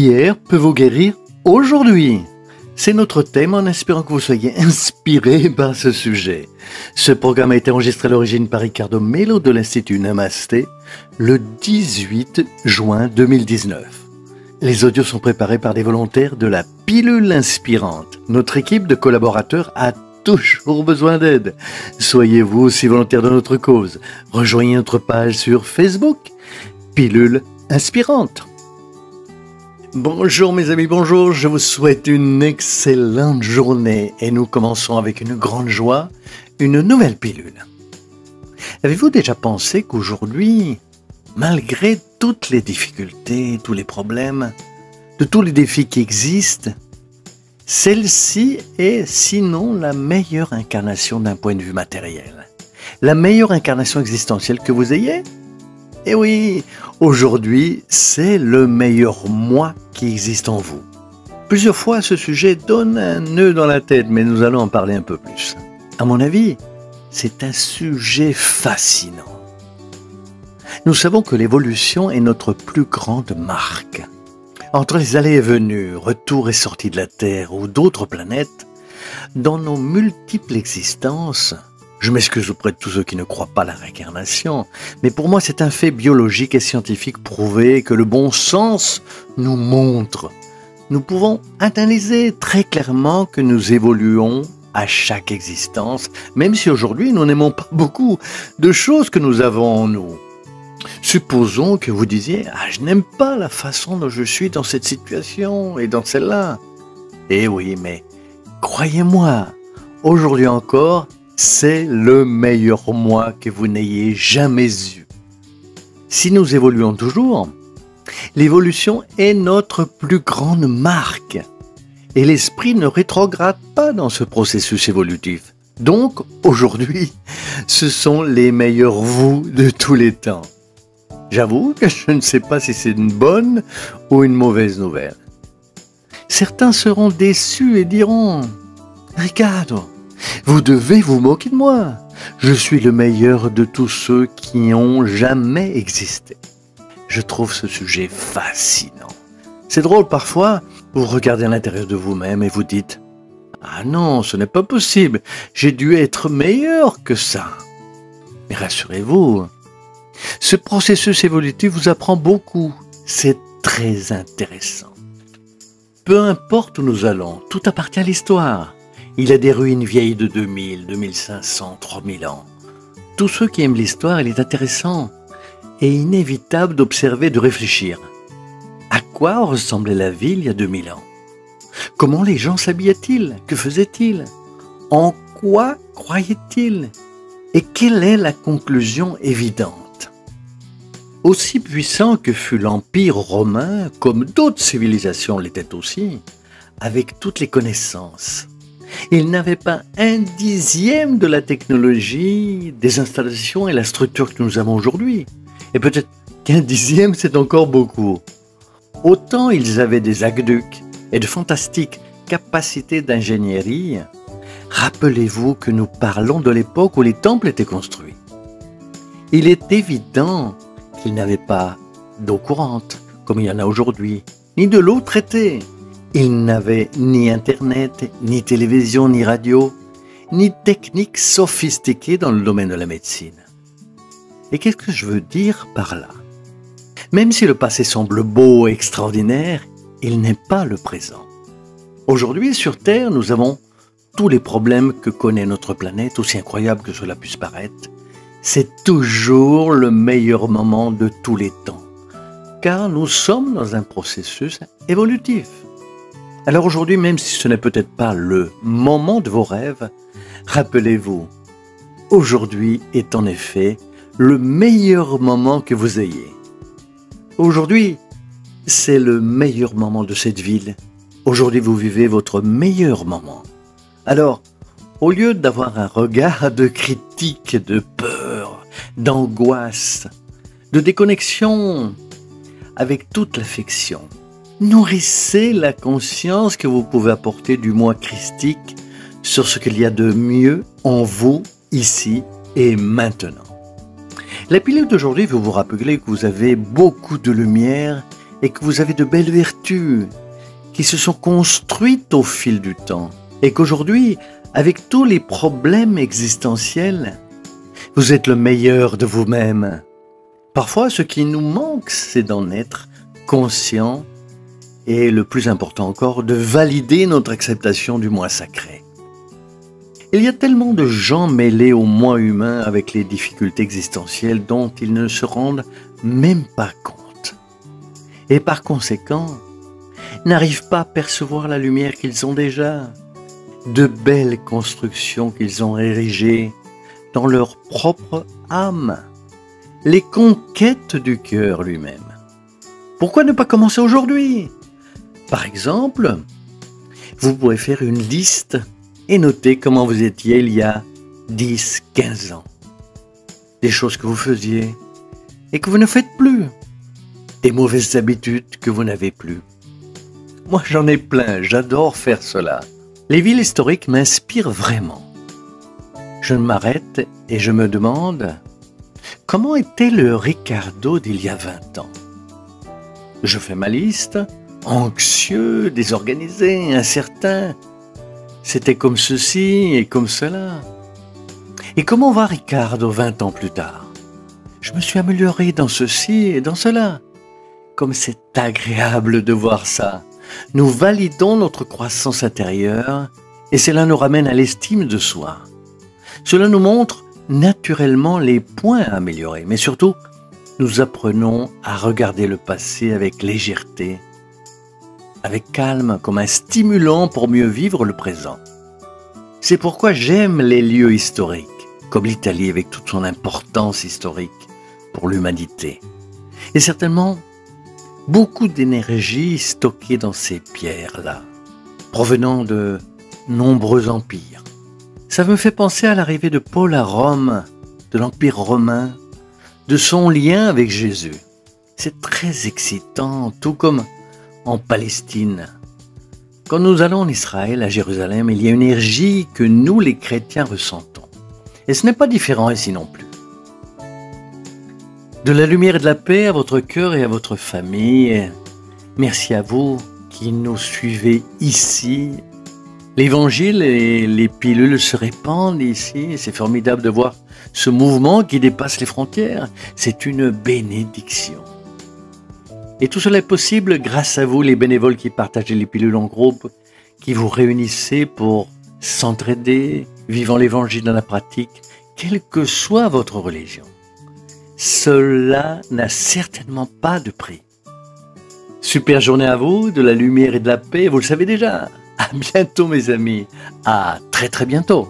Hier peut vous guérir aujourd'hui. C'est notre thème en espérant que vous soyez inspirés par ce sujet. Ce programme a été enregistré à l'origine par Ricardo Mello de l'Institut Namasté le 18 juin 2019. Les audios sont préparés par des volontaires de la pilule inspirante. Notre équipe de collaborateurs a toujours besoin d'aide. Soyez-vous aussi volontaire de notre cause. Rejoignez notre page sur Facebook, Pilule inspirante. Bonjour mes amis, bonjour, je vous souhaite une excellente journée et nous commençons avec une grande joie, une nouvelle pilule. Avez-vous déjà pensé qu'aujourd'hui, malgré toutes les difficultés, tous les problèmes, de tous les défis qui existent, celle-ci est sinon la meilleure incarnation d'un point de vue matériel, la meilleure incarnation existentielle que vous ayez? Et oui, aujourd'hui, c'est le meilleur moi qui existe en vous. Plusieurs fois, ce sujet donne un nœud dans la tête, mais nous allons en parler un peu plus. À mon avis, c'est un sujet fascinant. Nous savons que l'évolution est notre plus grande marque. Entre les allées et venues, retours et sorties de la Terre ou d'autres planètes, dans nos multiples existences, je m'excuse auprès de tous ceux qui ne croient pas à la réincarnation, mais pour moi c'est un fait biologique et scientifique prouvé que le bon sens nous montre. Nous pouvons analyser très clairement que nous évoluons à chaque existence, même si aujourd'hui nous n'aimons pas beaucoup de choses que nous avons en nous. Supposons que vous disiez « Ah, je n'aime pas la façon dont je suis dans cette situation et dans celle-là. » Eh oui, mais croyez-moi, aujourd'hui encore, c'est le meilleur moi que vous n'ayez jamais eu. Si nous évoluons toujours, l'évolution est notre plus grande marque. Et l'esprit ne rétrograde pas dans ce processus évolutif. Donc, aujourd'hui, ce sont les meilleurs vous de tous les temps. J'avoue que je ne sais pas si c'est une bonne ou une mauvaise nouvelle. Certains seront déçus et diront « Ricardo, vous devez vous moquer de moi. Je suis le meilleur de tous ceux qui ont jamais existé. » Je trouve ce sujet fascinant. C'est drôle parfois, vous regardez à l'intérieur de vous-même et vous dites « Ah non, ce n'est pas possible, j'ai dû être meilleur que ça. » Mais rassurez-vous, ce processus évolutif vous apprend beaucoup. C'est très intéressant. Peu importe où nous allons, tout appartient à l'histoire. Il y a des ruines vieilles de 2000, 2500, 3000 ans. Tous ceux qui aiment l'histoire, il est intéressant et inévitable d'observer, de réfléchir. À quoi ressemblait la ville il y a 2000 ans? Comment les gens s'habillaient-ils? Que faisaient-ils? En quoi croyaient-ils? Et quelle est la conclusion évidente? Aussi puissant que fut l'Empire romain, comme d'autres civilisations l'étaient aussi, avec toutes les connaissances, il n'avait pas un dixième de la technologie, des installations et la structure que nous avons aujourd'hui. Et peut-être qu'un dixième, c'est encore beaucoup. Autant ils avaient des aqueducs et de fantastiques capacités d'ingénierie. Rappelez-vous que nous parlons de l'époque où les temples étaient construits. Il est évident qu'ils n'avaient pas d'eau courante, comme il y en a aujourd'hui, ni de l'eau traitée. Ils n'avaient ni Internet, ni télévision, ni radio, ni techniques sophistiquées dans le domaine de la médecine. Et qu'est-ce que je veux dire par là? Même si le passé semble beau et extraordinaire, il n'est pas le présent. Aujourd'hui, sur Terre, nous avons tous les problèmes que connaît notre planète, aussi incroyable que cela puisse paraître. C'est toujours le meilleur moment de tous les temps, car nous sommes dans un processus évolutif. Alors aujourd'hui, même si ce n'est peut-être pas le moment de vos rêves, rappelez-vous, aujourd'hui est en effet le meilleur moment que vous ayez. Aujourd'hui, c'est le meilleur moment de cette ville. Aujourd'hui, vous vivez votre meilleur moment. Alors, au lieu d'avoir un regard de critique, de peur, d'angoisse, de déconnexion avec toute l'affection, nourrissez la conscience que vous pouvez apporter du moi christique sur ce qu'il y a de mieux en vous, ici et maintenant. La pilule d'aujourd'hui veut vous rappeler que vous avez beaucoup de lumière et que vous avez de belles vertus qui se sont construites au fil du temps et qu'aujourd'hui, avec tous les problèmes existentiels, vous êtes le meilleur de vous-même. Parfois, ce qui nous manque, c'est d'en être conscient et, le plus important encore, de valider notre acceptation du moi sacré. Il y a tellement de gens mêlés au moi humain avec les difficultés existentielles dont ils ne se rendent même pas compte. Et par conséquent, n'arrivent pas à percevoir la lumière qu'ils ont déjà, de belles constructions qu'ils ont érigées dans leur propre âme, les conquêtes du cœur lui-même. Pourquoi ne pas commencer aujourd'hui? Par exemple, vous pourrez faire une liste et noter comment vous étiez il y a 10, 15 ans. Des choses que vous faisiez et que vous ne faites plus. Des mauvaises habitudes que vous n'avez plus. Moi, j'en ai plein, j'adore faire cela. Les villes historiques m'inspirent vraiment. Je m'arrête et je me demande comment était le Ricardo d'il y a 20 ans. Je fais ma liste, anxieux, désorganisé, incertain. C'était comme ceci et comme cela. Et comment va Ricardo 20 ans plus tard? Je me suis amélioré dans ceci et dans cela. Comme c'est agréable de voir ça. Nous validons notre croissance intérieure et cela nous ramène à l'estime de soi. Cela nous montre naturellement les points à améliorer, mais surtout, nous apprenons à regarder le passé avec légèreté, avec calme, comme un stimulant pour mieux vivre le présent. C'est pourquoi j'aime les lieux historiques, comme l'Italie avec toute son importance historique pour l'humanité. Et certainement, beaucoup d'énergie stockée dans ces pierres-là, provenant de nombreux empires. Ça me fait penser à l'arrivée de Paul à Rome, de l'Empire romain, de son lien avec Jésus. C'est très excitant, tout comme en Palestine. Quand nous allons en Israël, à Jérusalem, il y a une énergie que nous, les chrétiens, ressentons. Et ce n'est pas différent ici non plus. De la lumière et de la paix à votre cœur et à votre famille. Merci à vous qui nous suivez ici. L'Évangile et les pilules se répandent ici. C'est formidable de voir ce mouvement qui dépasse les frontières. C'est une bénédiction. Et tout cela est possible grâce à vous, les bénévoles qui partagez les pilules en groupe, qui vous réunissez pour s'entraider, vivant l'Évangile dans la pratique, quelle que soit votre religion. Cela n'a certainement pas de prix. Super journée à vous, de la lumière et de la paix, vous le savez déjà. À bientôt mes amis, à très très bientôt.